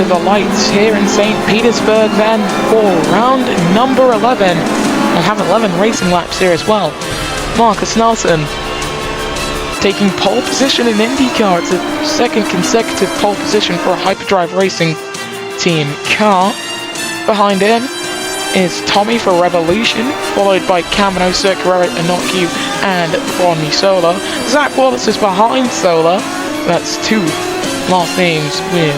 the lights here in St. Petersburg then for round number 11. I have 11 racing laps here as well. Marcus Nelson taking pole position in INDYCAR. It's a second consecutive pole position for a hyperdrive racing team car. Behind him is Tommy for Revolution, followed by Camino, Circarelli, Inocu, and Ronnie Sola. Zach Wallace is behind Sola. That's two last names with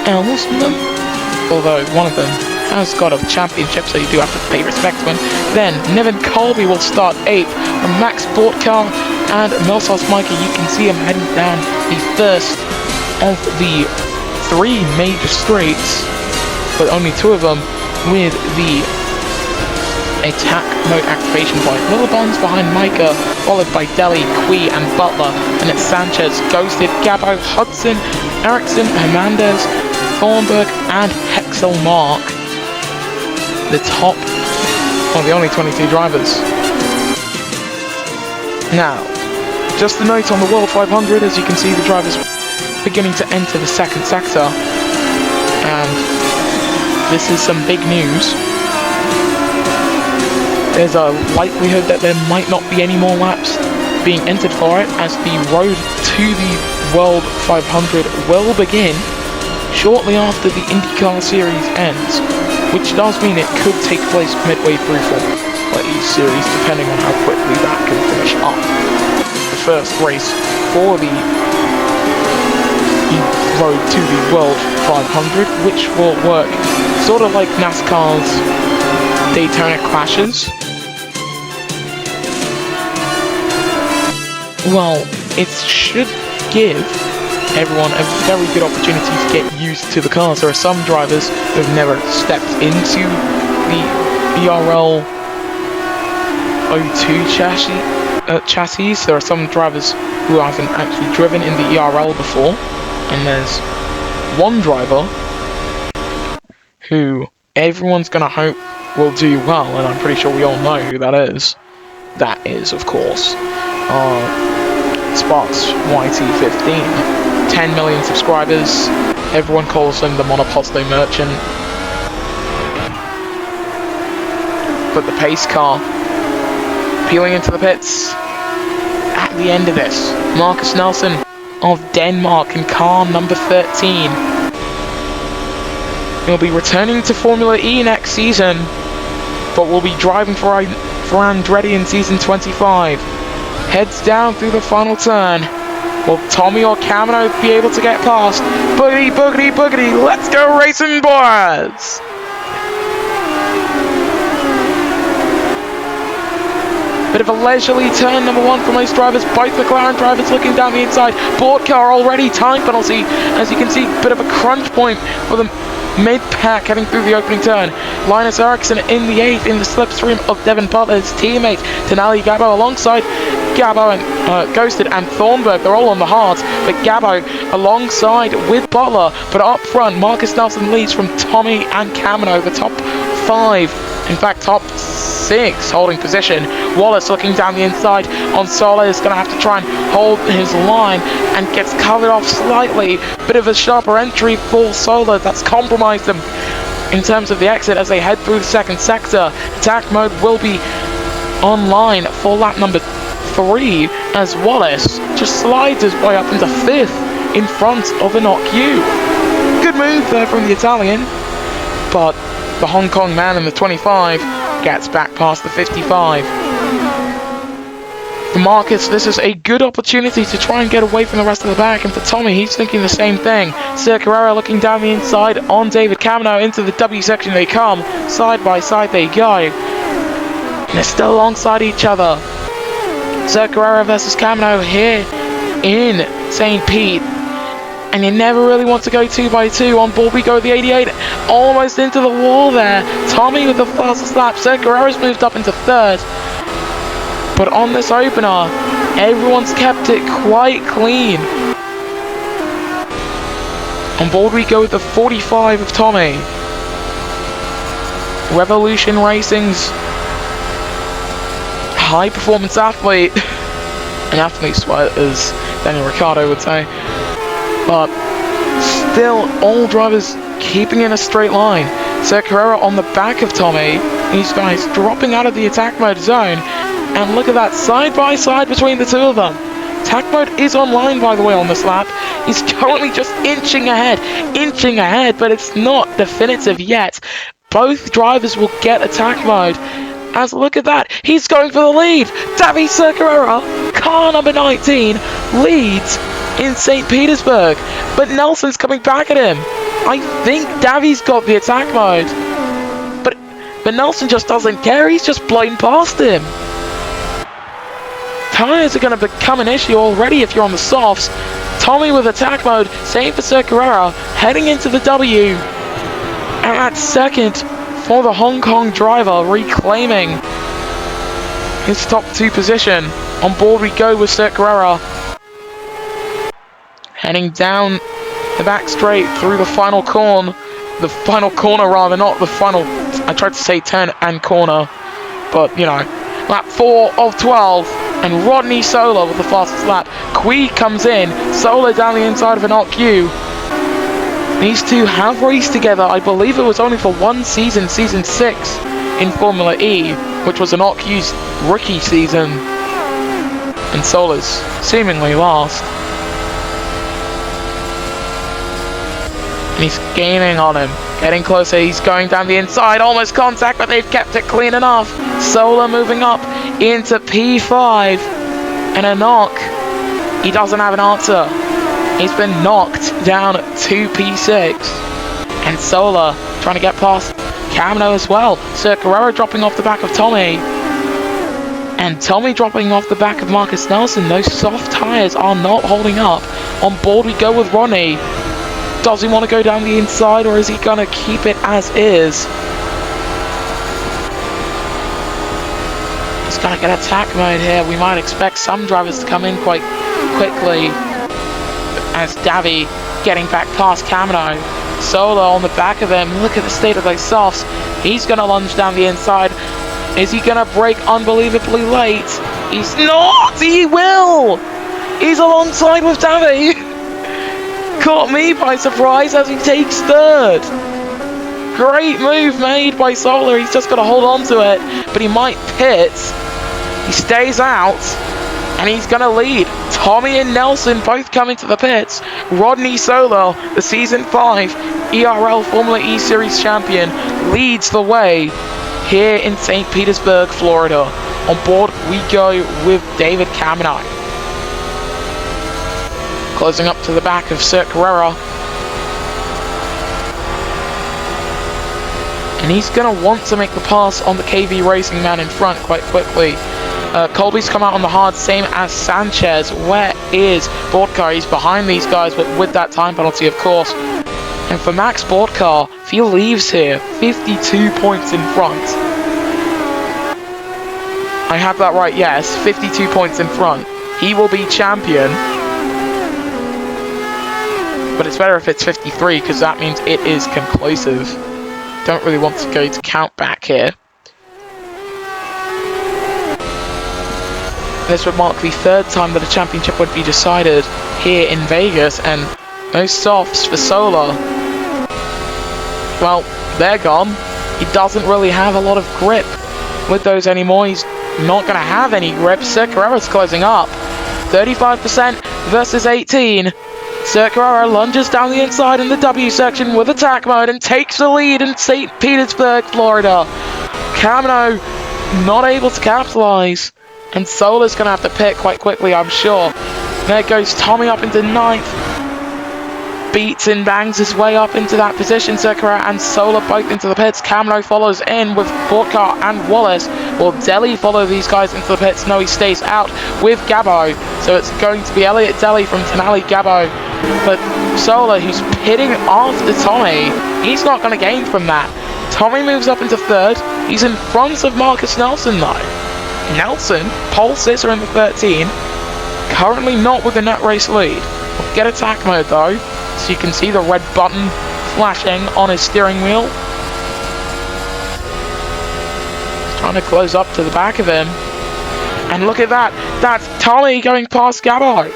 L's in them, although one of them has got a championship, so you do have to pay respect to him. Then Nevin Colby will start 8th, and Max Bortkar and Milsos Micah, you can see him heading down the first of the 3 major straights, but only 2 of them with the attack mode activation point. Willibon's behind Micah, followed by Deli, Kui, and Butler, and it's Sanchez, Ghosted, Gabo, Hudson, Ericsson, Hernandez, Thornburg, and Hexel Mark. The top, well, the only 22 drivers. Now, just a note on the World 500, as you can see the drivers beginning to enter the second sector, and this is some big news. There's a likelihood that there might not be any more laps being entered for it, as the road to the World 500 will begin shortly after the INDYCAR series ends, which does mean it could take place midway through for the series, depending on how quickly that can finish up. The first race for the road to the World 500, which will work sort of like NASCAR's Daytona Clashes. Well, it should give everyone a very good opportunity to get used to the cars. There are some drivers who have never stepped into the ERL 02 chassis. There are some drivers who haven't actually driven in the ERL before, and there's one driver who everyone's gonna hope will do well, and I'm pretty sure we all know who that is. That is, of course, Sparks YT15. 10 million subscribers. Everyone calls him the Monoposto Merchant. But the pace car peeling into the pits at the end of this. Marcus Nelson of Denmark in car number 13. He'll be returning to Formula E next season, but will be driving for Andretti in season 25. Heads down through the final turn. Will Tommy or Camino be able to get past? Boogity, boogity, boogity, let's go racing, boys! Bit of a leisurely turn, number 1 for most drivers. Both McLaren drivers looking down the inside. Bortkar already time penalty. As you can see, bit of a crunch point for the mid-pack heading through the opening turn. Linus Eriksson in the 8th in the slipstream of Devin Butler's teammate Tenali Gabo alongside Gabo and Ghosted and Thornburg. They're all on the hards, but Gabo alongside with Butler. But up front, Marcus Nelson leads from Tommy and Camino, the top 5. In fact, top 6 holding position. Wallace looking down the inside on Sola is going to have to try and hold his line and gets covered off slightly. Bit of a sharper entry for Sola that's compromised them in terms of the exit as they head through the second sector. Attack mode will be online for lap number 3 as Wallace just slides his way up into 5th in front of Inocu. Good move there from the Italian, but the Hong Kong man in the 25 gets back past the 55. For Marcus, this is a good opportunity to try and get away from the rest of the pack, and for Tommy, he's thinking the same thing. Circarelli looking down the inside on David Camino. Into the W section they come. Side by side they go. And they're still alongside each other. Circarelli versus Camino here in St. Pete. And you never really want to go 2x2. On board we go with the 88. Almost into the wall there. Tommy with the fastest lap. Circarelli's moved up into 3rd. But on this opener, everyone's kept it quite clean. On board we go with the 45 of Tommy. Revolution Racing's high performance athlete. An athlete sweat, as Daniel Ricciardo would say. But still, all drivers keeping in a straight line. Sir Carrera on the back of Tommy. These guys dropping out of the attack mode zone. And look at that, side by side between the two of them. Attack mode is online, by the way, on this lap. He's currently just inching ahead, but it's not definitive yet. Both drivers will get attack mode. As look at that, he's going for the lead. Davy Sir Carrera, car number 19, leads in St. Petersburg. But Nelson's coming back at him. I think Davy's got the attack mode. But Nelson just doesn't care, he's just blowing past him. Tyres are going to become an issue already if you're on the softs. Tommy with attack mode, same for Sir Carrera, heading into the W. And at second for the Hong Kong driver, reclaiming his top 2 position. On board we go with Sir Carrera. Heading down the back straight through the final corner. The final corner rather, not the final, I tried to say turn and corner. But, you know, lap 4 of 12. And Rodney Sola with the fastest lap. Quee comes in, Sola down the inside of an RQ. These two have raced together, I believe it was only for one season, season 6 in Formula E, which was an RQ's rookie season. And Sola's seemingly last. And he's gaining on him, getting closer, he's going down the inside, almost contact, but they've kept it clean enough. Sola moving up into P5, and a knock. He doesn't have an answer. He's been knocked down to P6. And Sola trying to get past Camino as well. Sir Carrera dropping off the back of Tommy. And Tommy dropping off the back of Marcus Nelson. Those soft tyres are not holding up. On board we go with Ronnie. Does he want to go down the inside, or is he going to keep it as is? He's going to get attack mode here. We might expect some drivers to come in quite quickly. As Davy getting back past Camino. Sola on the back of him. Look at the state of those softs. He's going to lunge down the inside. Is he going to brake unbelievably late? He's not! He will! He's alongside with Davy. Caught me by surprise as he takes third. Great move made by Sola. He's just got to hold on to it. But he might pit. He stays out. And he's going to lead. Tommy and Nelson both coming to the pits. Rodney Sola, the Season 5 ERL Formula E Series champion, leads the way here in St. Petersburg, Florida. On board we go with David Camino. Closing up to the back of Sir Carrera. And he's going to want to make the pass on the KV Racing man in front quite quickly. Colby's come out on the hard, same as Sanchez. Where is Boardcar? He's behind these guys, but with that time penalty, of course. And for Max Boardcar, if he leaves here, 52 points in front. I have that right, yes, 52 points in front. He will be champion. But it's better if it's 53, because that means it is conclusive. Don't really want to go to count back here. This would mark the third time that a championship would be decided here in Vegas, and no softs for Sola. Well, they're gone. He doesn't really have a lot of grip with those anymore. He's not going to have any grip. Sir Carrera's closing up. 35% versus 18. Sir Carrera lunges down the inside in the W section with attack mode and takes the lead in St. Petersburg, Florida. Camino not able to capitalize. And Sola's going to have to pit quite quickly, I'm sure. There goes Tommy up into 9th. Beats and bangs his way up into that position. Sir Carrera and Sola both into the pits. Camino follows in with Boardcar and Wallace. Will Delhi follow these guys into the pits? No, he stays out with Gabo. So it's going to be Elliot Delhi from Tenali Gabo. But Sola, who's pitting after Tommy, he's not going to gain from that. Tommy moves up into 3rd. He's in front of Marcus Nelson, though. Nelson, pole sitter in the 13, currently not with the net race lead. We'll get attack mode though, so you can see the red button flashing on his steering wheel. He's trying to close up to the back of him. And look at that, that's Tommy going past Gabo.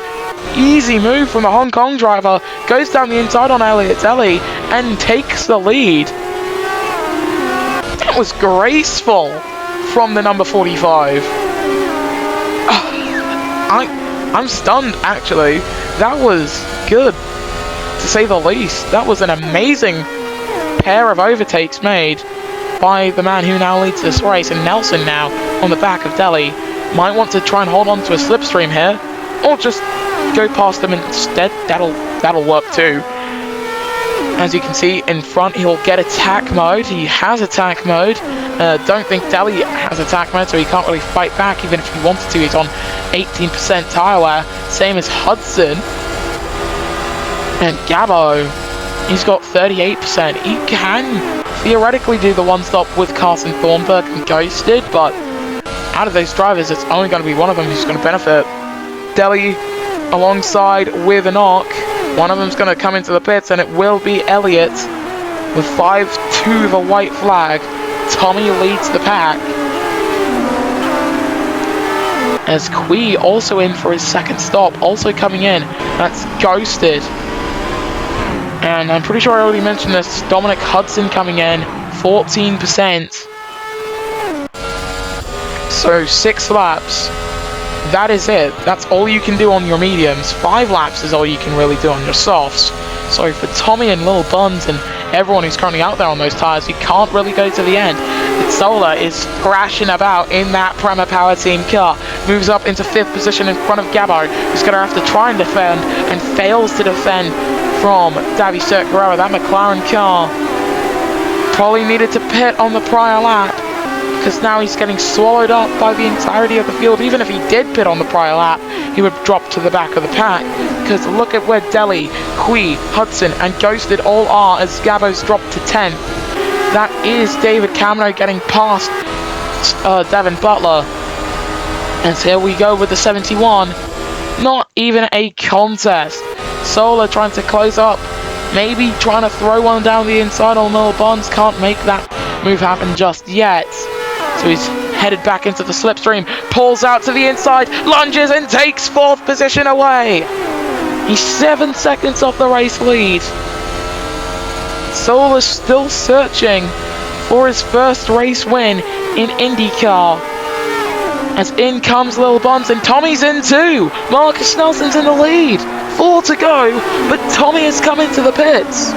Easy move from the Hong Kong driver, goes down the inside on Elliot Delhi, and takes the lead. That was graceful from the number 45. I'm stunned, actually. That was good, to say the least. That was an amazing pair of overtakes made by the man who now leads this race, and Nelson now on the back of Delhi. Might want to try and hold on to a slipstream here, or just go past them instead. That'll work too. As you can see in front, he'll get attack mode. He has attack mode. Don't think Delhi has attack mode, so he can't really fight back even if he wanted to. He's on 18% tire wear, same as Hudson. And Gabo, he's got 38%. He can theoretically do the one-stop with Carson Thornburg and Ghosted, but out of those drivers, it's only going to be one of them who's going to benefit. Delhi alongside with an arc. One of them's going to come into the pits, and it will be Elliott with 5-2 the white flag. Tommy leads the pack. As Quee also in for his second stop, also coming in. That's Ghosted. And I'm pretty sure I already mentioned this. Dominic Hudson coming in, 14%. So 6 laps. That is it. That's all you can do on your mediums. 5 laps is all you can really do on your softs. So for Tommy and Lil Buns and everyone who's currently out there on those tires, you can't really go to the end. Solar is thrashing about in that Prema Power Team car. Moves up into 5th position in front of Gabo, who's going to have to try and defend, and fails to defend from Davy Cerqueira. That McLaren car probably needed to pit on the prior lap, because now he's getting swallowed up by the entirety of the field. Even if he did pit on the prior lap, he would drop to the back of the pack, because look at where Delhi, Quee, Hudson and Ghosted all are as Gabo's dropped to 10th. That is David Camino getting past Devin Butler. And here we go with the 71. Not even a contest. Solar trying to close up. Maybe trying to throw one down the inside on Lil Bonds. Can't make that move happen just yet. So he's headed back into the slipstream. Pulls out to the inside. Lunges and takes 4th position away. He's 7 seconds off the race lead. Solar's still searching for his first race win in INDYCAR. As in comes Lil Buns, and Tommy's in too. Marcus Nelson's in the lead. 4 to go, but Tommy has come into the pits.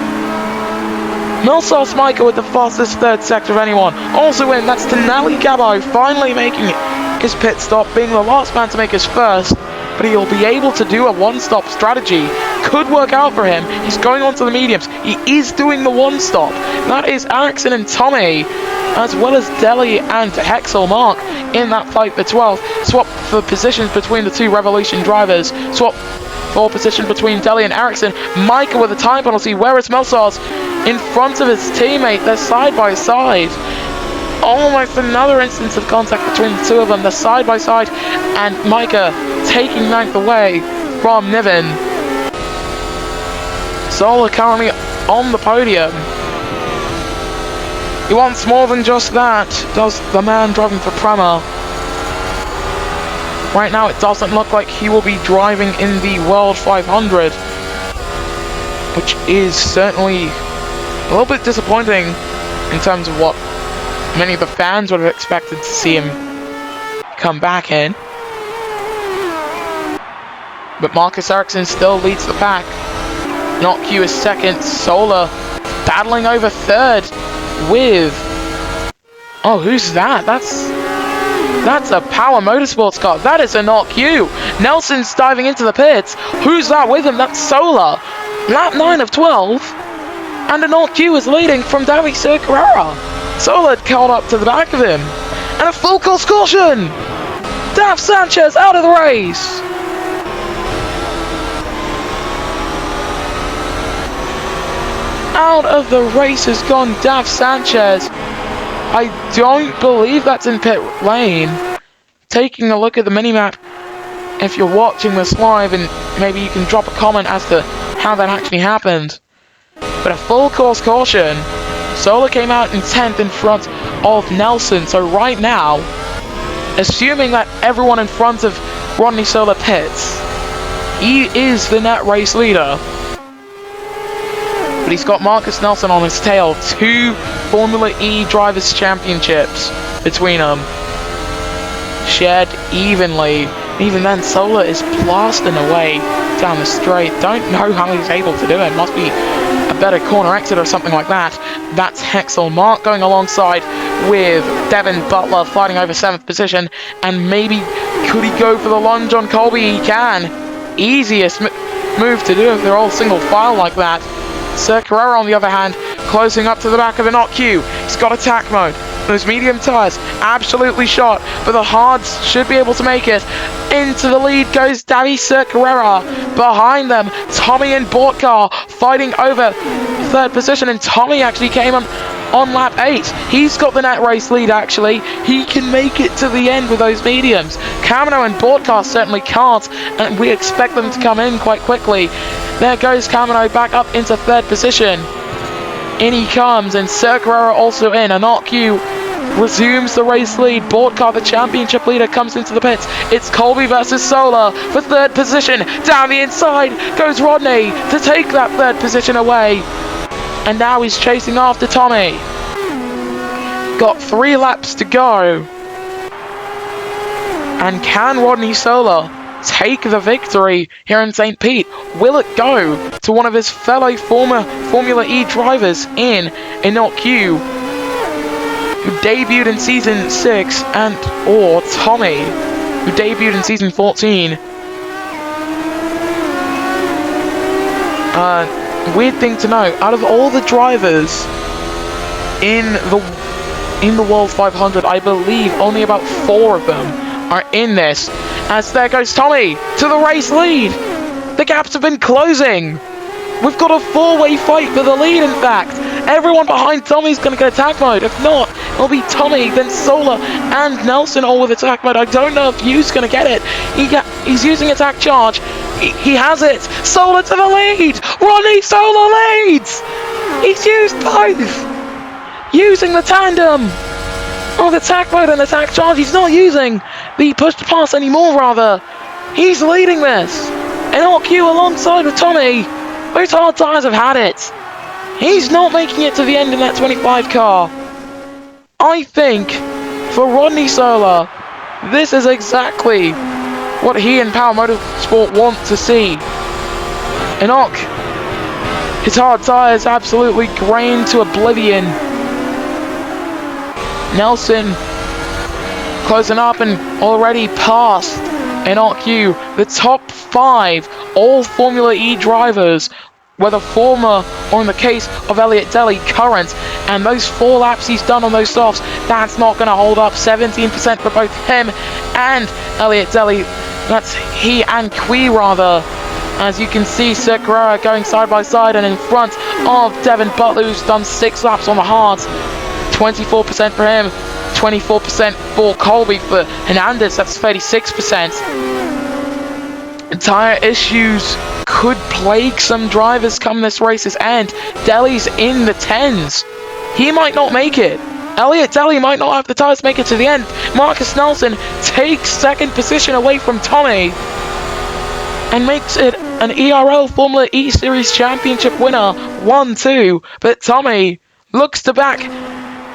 Milsar Micah with the fastest 3rd sector of anyone. Also in, that's Denali Gabo, finally making his pit stop, being the last man to make his first. But he'll be able to do a one-stop strategy. Could work out for him. He's going on to the mediums. He is doing the one-stop. That is Ericsson and Tommy, as well as Delhi and Hexel Mark in that fight for 12th. Swap for positions between the 2 Revolution drivers. Swap for position between Delhi and Ericsson. Micah with a time penalty. Where is Melsars? In front of his teammate. They're side by side. Almost another instance of contact between the 2 of them. They're side by side, and Micah taking 9th away from Niven. Solar currently on the podium. He wants more than just that, does the man driving for Prema. Right now it doesn't look like he will be driving in the World 500, which is certainly a little bit disappointing in terms of what many of the fans would have expected to see him come back in. But Marcus Ericsson still leads the pack. Not Q is 2nd. Solar battling over 3rd with... Oh, who's that? That's a Power Motorsports car. That is a Not Q. Nelson's diving into the pits. Who's that with him? That's Solar. Lap 9 of 12. And a Not Q is leading from Davy Cerqueira. Solar caught up to the back of him. And a full course caution! Dav Sanchez out of the race! Out of the race has gone Dav Sanchez. I don't believe that's in pit lane. Taking a look at the minimap, if you're watching this live, and maybe you can drop a comment as to how that actually happened. But a full course caution. Solar came out in 10th in front of Nelson. So right now, assuming that everyone in front of Rodney Solar pits, he is the net race leader. but he's got Marcus Nelson on his tail. 2 Formula E Drivers' Championships between them. Shared evenly. Even then, Solar is blasting away down the straight. Don't know how he's able to do it. Must be a better corner exit or something like that. That's Hexel. Mark going alongside with Devin Butler fighting over 7th position. And maybe could he go for the lunge on Colby? He can. Easiest move to do if they're all single file like that. Sir Carrera, on the other hand, closing up to the back of the Not Q. He's got attack mode. Those medium tyres, absolutely shot, but the hards should be able to make it. Into the lead goes Davy Sir Carrera. Behind them, Tommy and Bortcar fighting over 3rd position, and Tommy actually came on lap 8. He's got the net race lead, actually. He can make it to the end with those mediums. Kamino and Bortcar certainly can't, and we expect them to come in quite quickly. There goes Kamino back up into 3rd position. In he comes, and Sir Carrera also in. Anot Q resumes the race lead. Bortcar, the championship leader, comes into the pits. It's Colby versus Solar for 3rd position. Down the inside goes Rodney to take that 3rd position away. And now he's chasing after Tommy. Got 3 laps to go. And can Rodney Solar take the victory here in St. Pete? Will it go to one of his fellow former Formula E drivers in Anot Q, who debuted in Season 6, or Tommy, who debuted in Season 14? Weird thing to know, out of all the drivers in the World 500, I believe only about 4 of them are in this. As there goes Tommy to the race lead. The gaps have been closing. We've got a 4-way fight for the lead, in fact. Everyone behind Tommy's going to get attack mode. If not, it'll be Tommy, then Solar and Nelson all with attack mode. I don't know if Yu's going to get it. He's using attack charge. He has it. Solar to the lead. Ronnie Solar leads. He's used both. Using the tandem of attack mode and attack charge. He's not using the push to pass anymore, rather. He's leading this. And Anot Q alongside with Tommy. Those hard tyres have had it. He's not making it to the end in that 25 car. I think for Rodney Solar, this is exactly what he and Power Motorsport want to see. Enoch, his hard tyres absolutely grained to oblivion. Nelson closing up and already past Anot Q. The top 5 all Formula E drivers, whether former or in the case of Elliot Daly, current. And those 4 laps he's done on those softs, that's not going to hold up. 17% for both him and Elliot Daly. That's he and Kui, rather. As you can see, Sir Carrera going side by side and in front of Devin Butler, who's done 6 laps on the hards. 24% for him, 24% for Colby. For Hernandez, that's 36%. Tire issues could plague some drivers come this race's end. Daly's in the 10s. He might not make it. Elliot Daly might not have the tires to make it to the end. Marcus Nelson takes 2nd position away from Tommy and makes it an ERL Formula E Series Championship winner, 1-2. But Tommy looks to back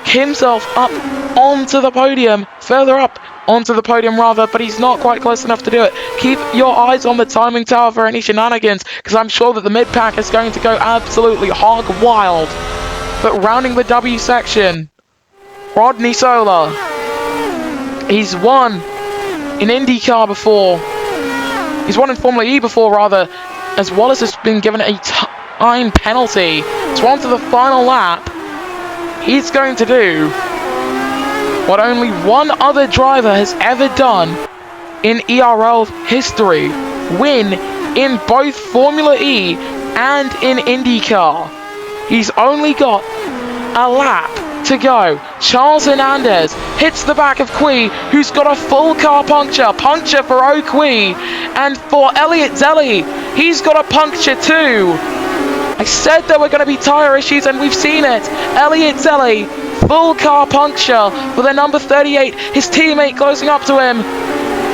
himself up onto the podium, further up onto the podium rather, but he's not quite close enough to do it. Keep your eyes on the timing tower for any shenanigans, because I'm sure that the mid-pack is going to go absolutely hog wild. But rounding the W section, Rodney Solar. He's won in INDYCAR before. He's won in Formula E before, rather, as Wallace has been given a time penalty. So on to the final lap. He's going to do what only one other driver has ever done in ERL history. Win in both Formula E and in INDYCAR. He's only got a lap to go. Charles Hernandez hits the back of Kui, who's got a full car puncture. Puncture for O'Quee. And for Elliot Daly, he's got a puncture too. I said there were going to be tyre issues, and we've seen it. Elliot Daly, full car puncture for their number 38, his teammate closing up to him.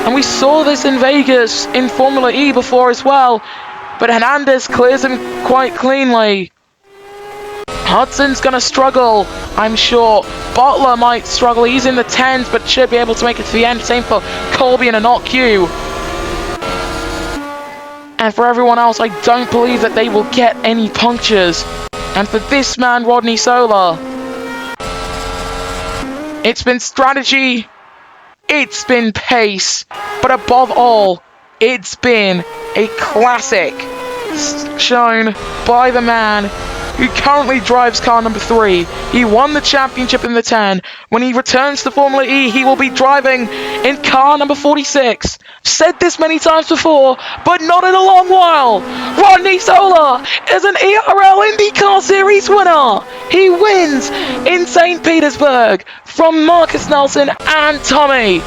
And we saw this in Vegas in Formula E before as well. But Hernandez clears him quite cleanly. Hudson's going to struggle, I'm sure. Butler might struggle. He's in the 10s, but should be able to make it to the end. Same for Colby and a not Q. And for everyone else, I don't believe that they will get any punctures. And for this man, Rodney Sola, it's been strategy, it's been pace, but above all, it's been a classic shown by the man who currently drives car number 3. He won the championship in the 10. When he returns to Formula E, he will be driving in car number 46. Said this many times before, but not in a long while. Rodney Sola is an ERL INDYCAR Series winner. He wins in St. Petersburg from Marcus Nelson and Tommy.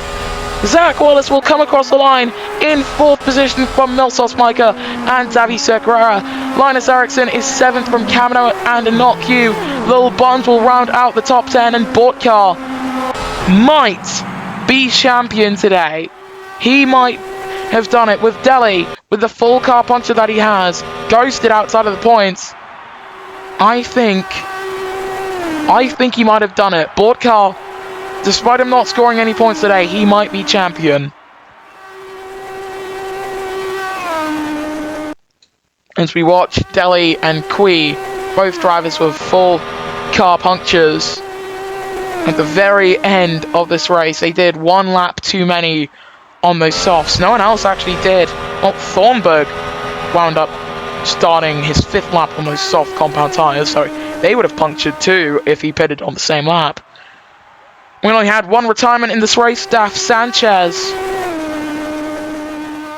Zach Wallace will come across the line in 4th position from Milsos Micah and Davy Sercarera. Linus Eriksson is 7th from Camino and a not Q. Lil Bonds will round out the top 10, and Bortkar might be champion today. He might have done it with Delhi, with the full car puncture that he has, ghosted outside of the points. I think he might have done it. Bortkar, despite him not scoring any points today, he might be champion. As we watch Delhi and Kui, both drivers with full car punctures. At the very end of this race, they did 1 lap too many on those softs. No one else actually did. Well, Thornburg wound up starting his 5th lap on those soft compound tyres, so they would have punctured too if he pitted on the same lap. We only had 1 retirement in this race, Daf Sanchez,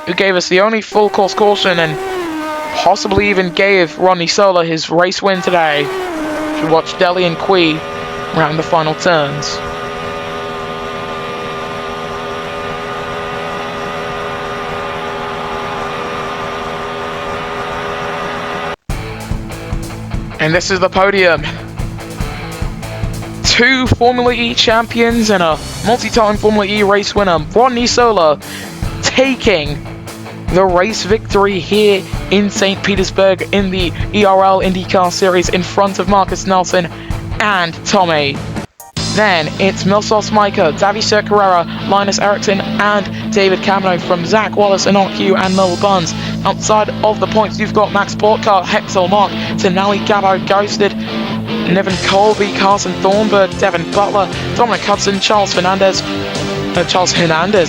who gave us the only full course caution and possibly even gave Rodney Sola his race win today. We watch Delhi and Kui round the final turns. And this is the podium. 2 Formula E champions and a multi-time Formula E race winner, Rodney Sola, taking the race victory here in St. Petersburg in the ERL IndyCar Series in front of Marcus Nelson and Tommy. Then it's Milsos Micah, Davy Sercarera, Linus Eriksson and David Camino from Zach Wallace, Inocu and Lil Buns. Outside of the points, you've got Max Bortkar, Hexel Mark, Tenali Gabo, Ghosted, Niven Colby, Carson Thornburg, Devin Butler, Dominic Hudson, Charles Hernandez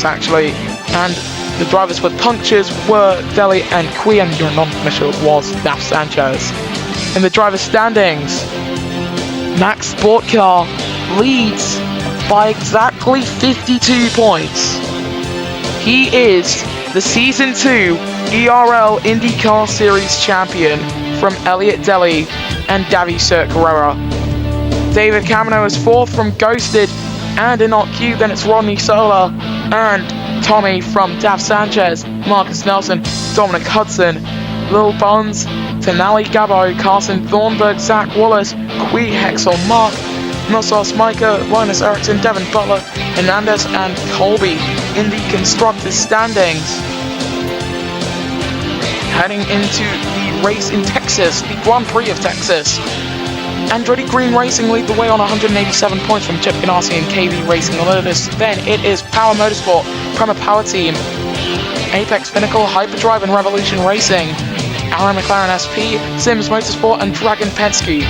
actually, and the drivers with punctures were Delhi and Kui, and your non-finisher was Daf Sanchez. In the driver standings, Max Bortkar leads by exactly 52 points. He is the Season 2 ERL IndyCar Series champion from Elliott Delhi and Davy Sercarera. David Camino is 4th from Ghosted and Inocu. Then it's Rodney Sola and Tommy from Daf Sanchez, Marcus Nelson, Dominic Hudson, Lil Buns, Tenali Gabo, Carson Thornburg, Zach Wallace, Kui, Hexel Mark, Milsos Micah, Linus Eriksson, Devin Butler, Hernandez and Colby in the constructors standings. Heading into the race in Texas, the Grand Prix of Texas. Andretti Green Racing lead the way on 187 points from Chip Ganassi and KV Racing Lotus. Then it is Power Motorsport, Prema Power Team, Apex Pinnacle, Hyperdrive and Revolution Racing, Alan McLaren SP, Sims Motorsport and Dragon Penske.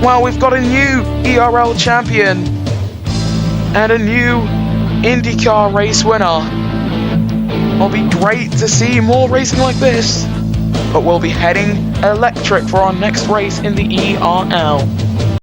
Well, we've got a new ERL champion and a new IndyCar race winner. It'll be great to see more racing like this, but we'll be heading electric for our next race in the ERL.